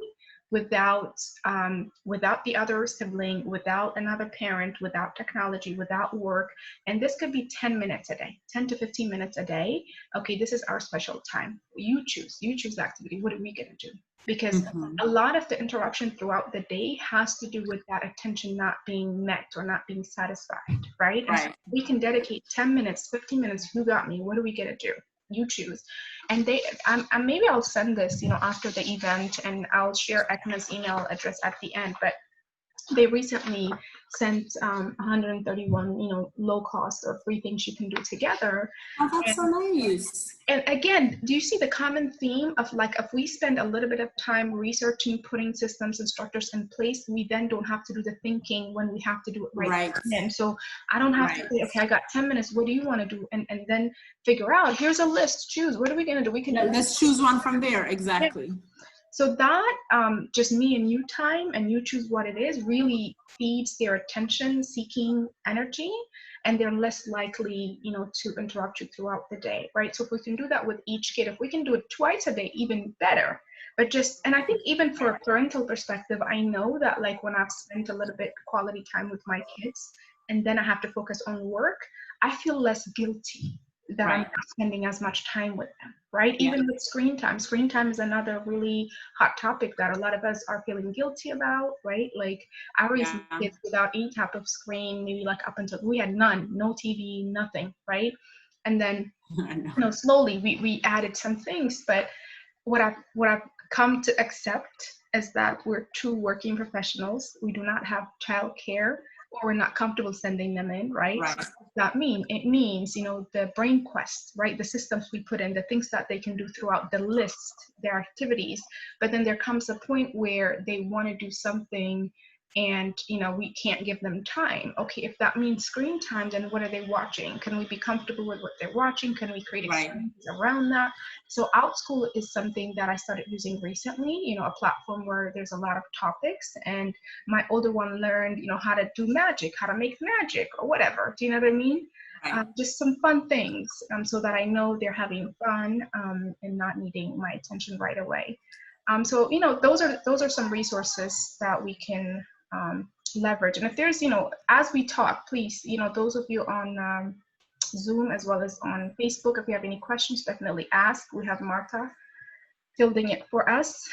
without the other sibling, without another parent, without technology, without work. And this could be 10 minutes a day, 10 to 15 minutes a day. Okay, this is our special time. You choose the activity. What are we gonna do? Because a lot of the interruption throughout the day has to do with that attention not being met or not being satisfied, right? And so we can dedicate 10 minutes, 15 minutes, you got me, what are we gonna do? You choose. And maybe I'll send this, you know, after the event, and I'll share Ekma's email address at the end, but they recently sent 131, low cost or free things you can do together. Oh, that's so nice. And again, do you see the common theme of like, if we spend a little bit of time researching, putting systems and structures in place, we then don't have to do the thinking when we have to do it right. And so I don't have to say, okay, I got 10 minutes. What do you want to do? And then figure out, here's a list, choose, what are we going to do? We can do let's choose one from there. Exactly. Yeah. So that just me and you time, and you choose what it is, really feeds their attention seeking energy, and they're less likely, to interrupt you throughout the day, right? So if we can do that with each kid, if we can do it twice a day, even better. But and I think even for a parental perspective, I know that like when I've spent a little bit quality time with my kids, and then I have to focus on work, I feel less guilty that I'm not spending as much time with them, right? Yeah. Even with screen time is another really hot topic that a lot of us are feeling guilty about, right? Like I raised kids without any type of screen, maybe like up until we had none, no TV, nothing, right? And then slowly we added some things, but what I've come to accept is that we're two working professionals. We do not have childcare, or we're not comfortable sending them in, right? So what does that mean? It means, the brain quest, right? The systems we put in, the things that they can do throughout the list, their activities. But then there comes a point where they want to do something and, we can't give them time. Okay, if that means screen time, then what are they watching? Can we be comfortable with what they're watching? Can we create experiences around that? So OutSchool is something that I started using recently, a platform where there's a lot of topics, and my older one learned, how to do magic, how to make magic or whatever. Do you know what I mean? Just some fun things so that I know they're having fun and not needing my attention right away. So, those are some resources that we can leverage. And if there's, as we talk, please, those of you on Zoom as well as on Facebook, if you have any questions, definitely ask. We have Martha fielding it for us.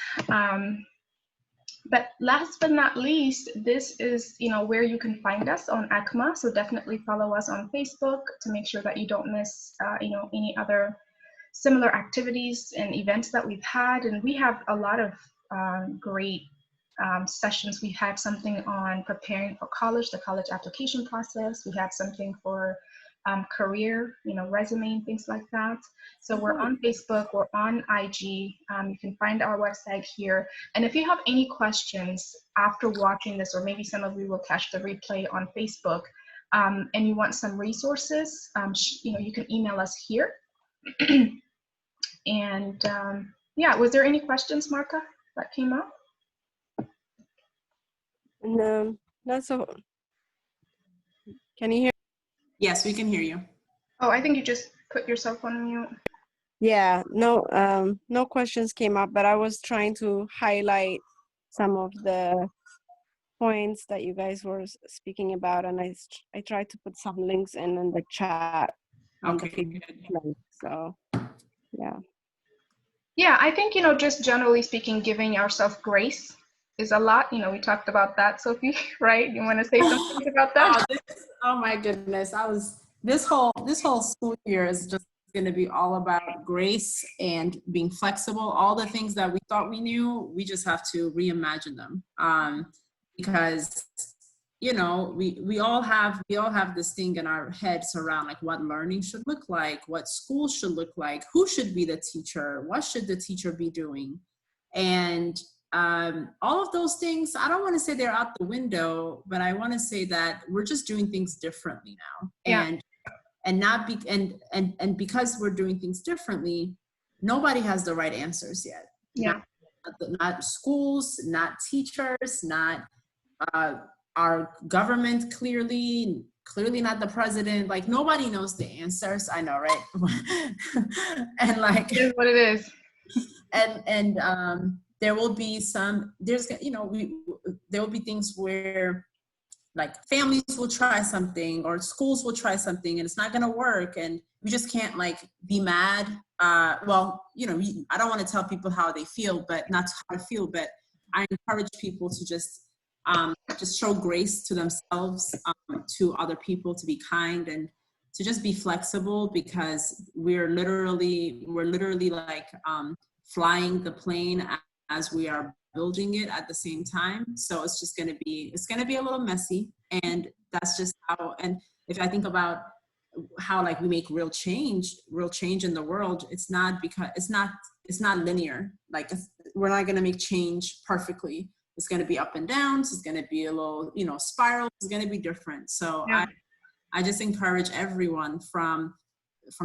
But last but not least, this is, where you can find us on ACMA. So definitely follow us on Facebook to make sure that you don't miss, any other similar activities and events that we've had. And we have a lot of great sessions. We had something on preparing for college, the college application process. We had something for career, resume and things like that. So we're on Facebook, we're on IG. You can find our website here. And if you have any questions after watching this, or maybe some of you will catch the replay on Facebook, and you want some resources, you can email us here. And yeah, was there any questions, Martha, that came up? No, not so. Can you hear? Yes, we can hear you. Oh, I think you just put yourself on mute. Yeah, no, no questions came up, but I was trying to highlight some of the points that you guys were speaking about, and I tried to put some links in the chat. Okay, good. So, yeah. Yeah, I think, just generally speaking, giving ourselves grace is a lot. We talked about that, Sophie, right? You want to say something about that? Oh my goodness. This whole school year is just going to be all about grace and being flexible. All the things that we thought we knew, we just have to reimagine them. Because, we all have this thing in our heads around like what learning should look like, what school should look like, who should be the teacher, what should the teacher be doing? And all of those things, I don't want to say they're out the window, but I want to say that we're just doing things differently now. Yeah. And because we're doing things differently, nobody has the right answers yet. Yeah. Not schools, not teachers, not our government, clearly not the president. Like nobody knows the answers. I know, right? And like it is what it is. And there will be there will be things where like families will try something or schools will try something and it's not going to work, and we just can't like be mad. Well, I don't want to tell people how they feel, but not how to feel, but I encourage people to just show grace to themselves, to other people, to be kind and to just be flexible, because we're literally like flying the plane as we are building it at the same time. So it's just going to be a little messy, and that's just how. And if I think about how like we make real change in the world, it's not linear. Like we're not going to make change perfectly. It's going to be up and downs. It's going to be a little, spiral. It's going to be different. So Yeah. I just encourage everyone from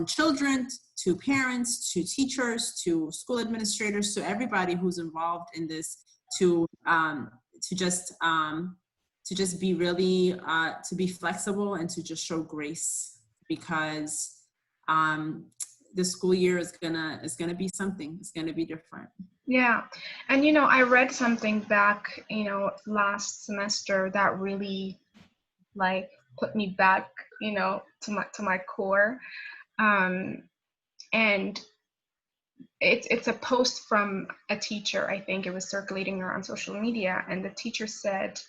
children to parents to teachers to school administrators to everybody who's involved in this to just be really to be flexible and to just show grace, because the school year is gonna be something. It's gonna be different. Yeah. And, I read something back, last semester that really like put me back, to my core. And it's a post from a teacher. I think it was circulating around social media, and the teacher said,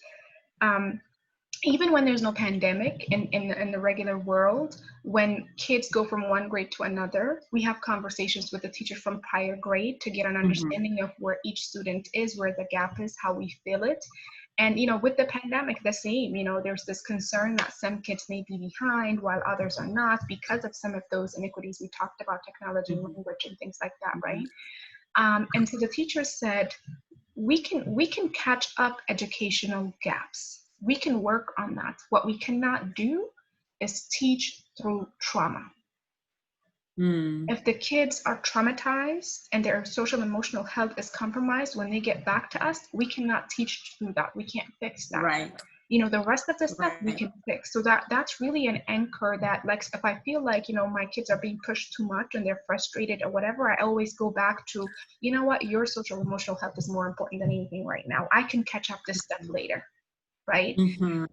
even when there's no pandemic in the regular world, when kids go from one grade to another, we have conversations with the teacher from prior grade to get an understanding of where each student is, where the gap is, how we feel it. And, with the pandemic, the same, there's this concern that some kids may be behind while others are not because of some of those inequities we talked about, technology, language, and things like that, right? And so the teacher said, we can catch up educational gaps. We can work on that. What we cannot do is teach through trauma. If the kids are traumatized and their social emotional health is compromised when they get back to us, we cannot teach through that. We can't fix that. Right. The rest of the stuff we can fix. So that's really an anchor that, like, if I feel like, my kids are being pushed too much and they're frustrated or whatever, I always go back to, your social emotional health is more important than anything right now. I can catch up this stuff later. Right?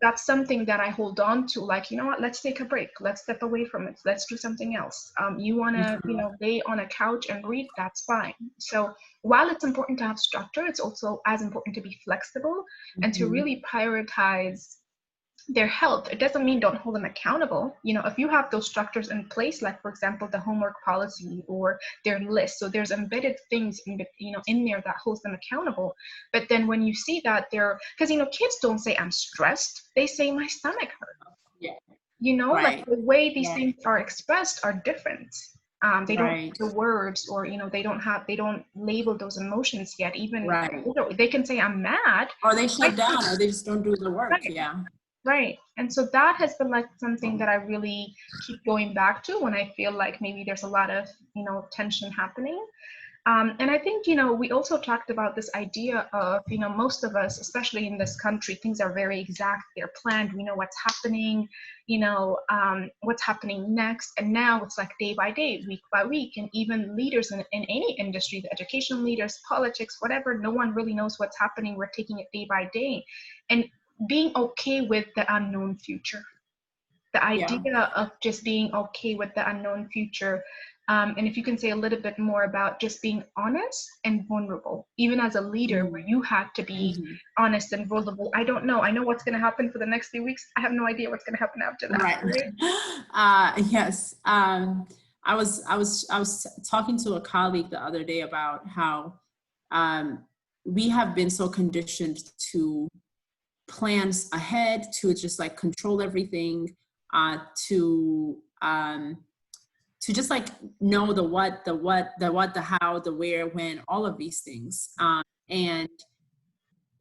That's something that I hold on to, like, let's take a break. Let's step away from it. Let's do something else. You want to, lay on a couch and read, that's fine. So while it's important to have structure, it's also as important to be flexible and to really prioritize their health. It doesn't mean don't hold them accountable. If you have those structures in place, like, for example, the homework policy or their list, so there's embedded things in there that holds them accountable. But then when you see that because kids don't say I'm stressed, they say my stomach hurts. Yeah. Like the way these things are expressed are different. They don't have the words, or they don't label those emotions yet. Even they can say I'm mad, or they shut down, or they just don't do the work. Right. And so that has been like something that I really keep going back to when I feel like maybe there's a lot of, tension happening. And I think, we also talked about this idea of, most of us, especially in this country, things are very exact. They're planned. We know what's happening, what's happening next. And now it's like day by day, week by week, and even leaders in any industry, the education leaders, politics, whatever, no one really knows what's happening. We're taking it day by day. And being okay with the unknown future, the idea of just being okay with the unknown future. And if you can say a little bit more about just being honest and vulnerable, even as a leader, where you had to be honest and vulnerable. I don't know. I know what's going to happen for the next few weeks. I have no idea what's going to happen after that. Right. Yes. I was talking to a colleague the other day about how we have been so conditioned to plans ahead, to just like control everything, to just like know the what, the how, the where, when, all of these things. And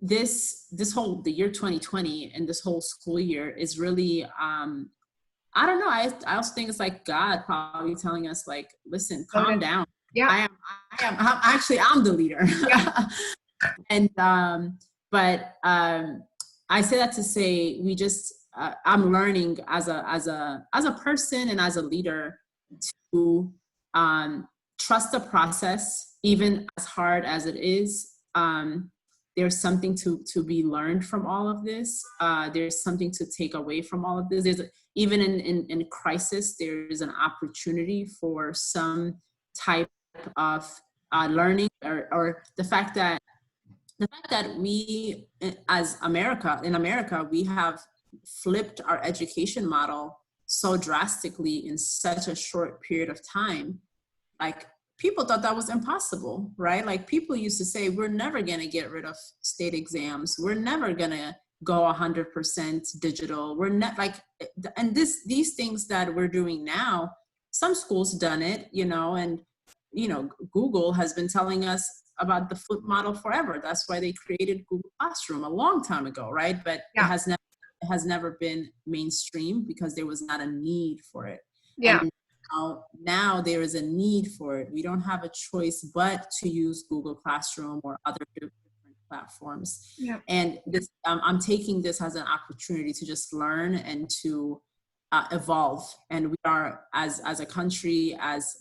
the year 2020 and this whole school year is really, I don't know. I also think it's like God probably telling us, like, listen, calm down. Yeah. I'm the leader. Yeah. And, but I say that to say, I'm learning as a person and as a leader to trust the process, even as hard as it is. There's something to be learned from all of this. There's something to take away from all of this. Even in crisis, there's an opportunity for some type of learning, or the fact that we, as in America, we have flipped our education model so drastically in such a short period of time. Like, people thought that was impossible, right? Like people used to say, we're never going to get rid of state exams. We're never going to go 100% digital. We're not like, and these things that we're doing now, some schools done it, you know, and, you know, Google has been telling us about the flip model forever. That's why they created Google Classroom a long time ago, right? But Yeah. it has never been mainstream because there was not a need for it. Yeah. And now there is a need for it. We don't have a choice but to use Google Classroom or other different platforms. Yeah. And this, I'm taking this as an opportunity to just learn and to evolve. And we are, as a country, as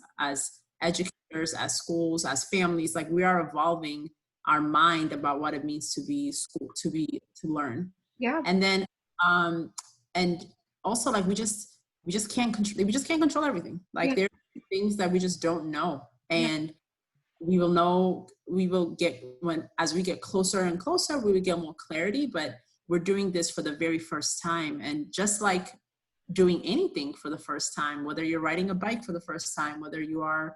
educators, as schools, as families, like we are evolving our mind about what it means to be school, to learn. Yeah. And then, and also like we just can't control everything. Like there are things that we just don't know, and we will get, as we get closer and closer, we will get more clarity. But we're doing this for the very first time, and just like doing anything for the first time, whether you're riding a bike for the first time, whether you are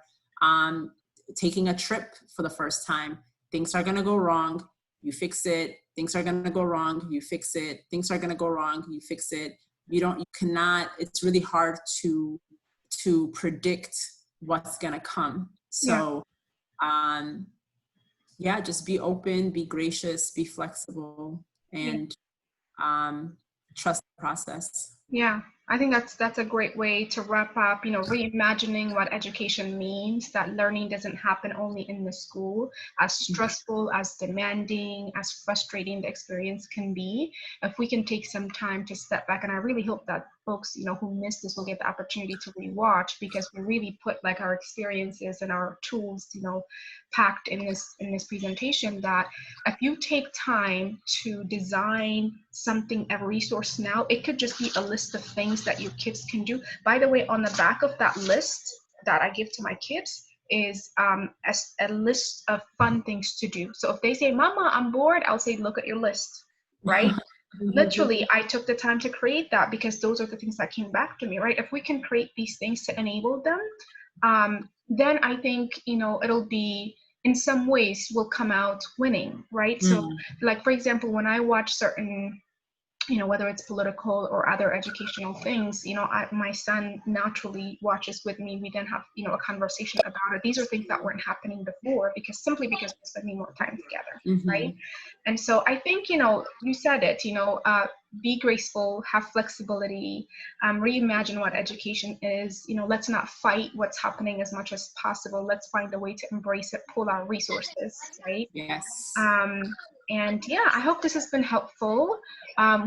taking a trip for the first time, things are going to go wrong, you fix it. Things are going to go wrong, you fix it. Things are going to go wrong, you fix it. You cannot, it's really hard to predict what's going to come. So just be open, be gracious, be flexible, and trust the process. Yeah, I think that's a great way to wrap up, you know, reimagining what education means, that learning doesn't happen only in the school, as stressful, as demanding, as frustrating the experience can be. If we can take some time to step back, and I really hope that folks, you know, who missed this will get the opportunity to rewatch, because we really put like our experiences and our tools, you know, packed in this presentation, that if you take time to design something, a resource now, it could just be a list of things that your kids can do. By the way, on the back of that list that I give to my kids is a list of fun things to do. So if they say, Mama, I'm bored, I'll say, look at your list, right? Literally, I took the time to create that because those are the things that came back to me, right? If we can create these things to enable them, then I think, you know, it'll be, in some ways, will come out winning, right? So like, for example, when I watch certain, you know, whether it's political or other educational things, you know, my son naturally watches with me. We then have, you know, a conversation about it. These are things that weren't happening before simply because we're spending more time together, right? And so I think, you know, you said it, you know, be graceful, have flexibility, reimagine what education is. You know, let's not fight what's happening as much as possible. Let's find a way to embrace it, pull our resources, right? Yes. And yeah, I hope this has been helpful.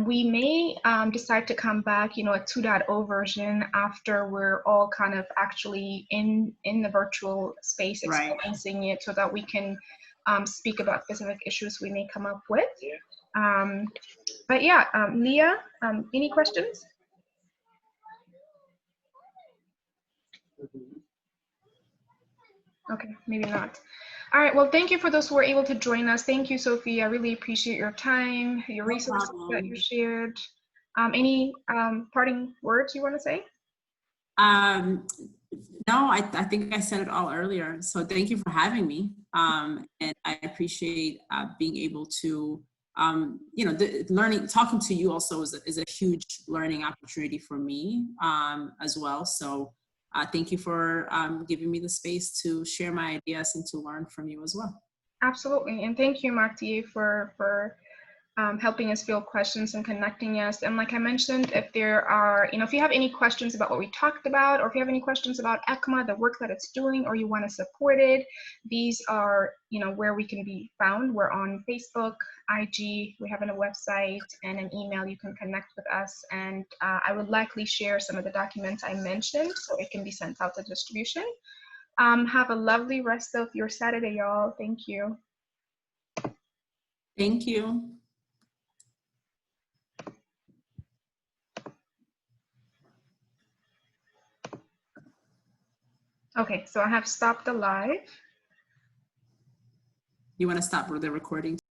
We may decide to come back, you know, a 2.0 version after we're all kind of actually in the virtual space experiencing it, so that we can speak about specific issues we may come up with. But yeah, Leah, any questions? Okay, maybe not. All right, well, thank you for those who were able to join us. Thank you, Sophie. I really appreciate your time, your resources that you shared. Any parting words you want to say? No, I think I said it all earlier. So thank you for having me. And I appreciate being able to, you know, talking to you also is a huge learning opportunity for me as well. So thank you for giving me the space to share my ideas and to learn from you as well. Absolutely. And thank you, Marti, for helping us field questions and connecting us. And like I mentioned, if there are, you know, if you have any questions about what we talked about, or if you have any questions about ECMA, the work that it's doing, or you want to support it, these are, you know, where we can be found. We're on Facebook, IG, we have a website and an email. You can connect with us, and I would likely share some of the documents I mentioned so it can be sent out to distribution. Have a lovely rest of your Saturday, y'all. Thank you. Thank you. Okay, so I have stopped the live. You want to stop the recording?